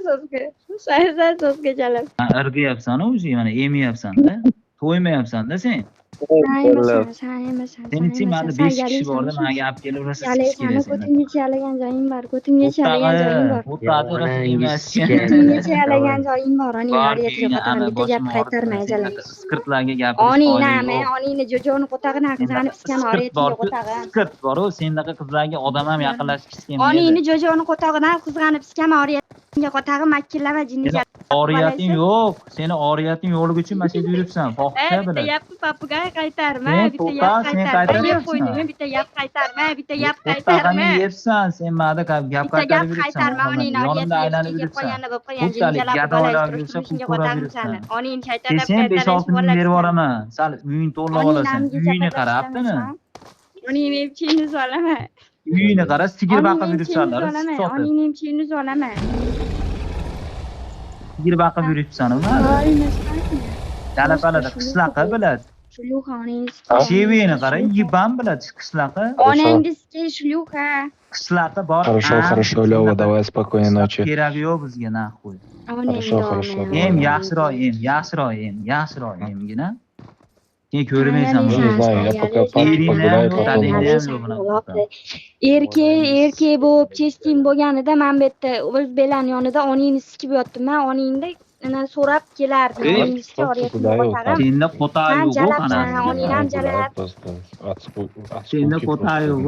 so'zga. Saysan so'zga chalib. Irg'iyapsan o'zi, mana emayapsan-da. To'ymayapsan-da sen. Sen emasan, sen emasan. Sen iching mana 5 kishi borda, menga olib kelaverasiz, Yalaysani, ko'tinggacha yalagan joying bor, ko'tinggacha yalagan joying bor. O'tadi, emas. Ko'tinggacha yalagan joying bor, oning Bor, oriyatiga qo'tag'in, bitta gap qaytarmay jalay. Skirtlarga gapirish Oningni, oningni jo'joni qo'tag'in, qizani pisgan oriyatiga qo'tag'in. Skirt bor-ku, sendaqa qizlarga odam ham yaqinlashib kelmaydi. Oningni jo'joni qo'tag'in, qizg'ani pisgan oriyatiga qo'tag'in, makillama jinni. Oriyating yo'q. Seni oriyating yo'qligi uchun mana shu yerda yuribsan. Fohisha bilan. Bitta gapni papugay qaytarma, bitta Sen gap qaytarma. Yeb qaytaryapsan. qo'ydingmi? Bitta gap qaytarma, bitta gap Tag'ini qaytarma. yebsan, sen mana gap Bitta qaytarib gap yuribsan. qaytarma, oningni Yonimda aylanib oriyatiga yuribsan. qo'yganini bo'lib qo'ygan Bunchalik jingalab gadoylar bo'lay, yursa, turishingga ko'rab qo'tag'in yuribsan. sani. Oningni Sen shaytonlab 5-6 ming berib yuboraman. Sal uyingni to'g'irlab olasan. Uyingni qarabdimi? Oningni emchingni solama. Uyingni qara, sigir baqib yuribsanlar. Oningni emchingni solama. Sigir baqib yuribsan, ular. Dalapalada qishloqqa biladi. Shlyuxa onangiz. Chevini qara, yibam biladi qishloqqa. Onangizga shlyuxa. Qishloqqa bor. Хорошо, Лёва, давай спокойной ночи. Keragi yo'q bizga, naxuy. Хорошо. Yaxshiroq emgina. Keyin ko'rmaysan Ну, не знаю, я пока погуляю, потом... Erkak bo'lib chesting bo'lganida men bu yerda o'z belan yonida oningni sikib yotdim-a, oningni so'rab kelardim. Oningizga oriyatga qo'tag'in. Senda qo'taq yo'q, Oningni ham jalab. Просто Senda qo'taq yo'q.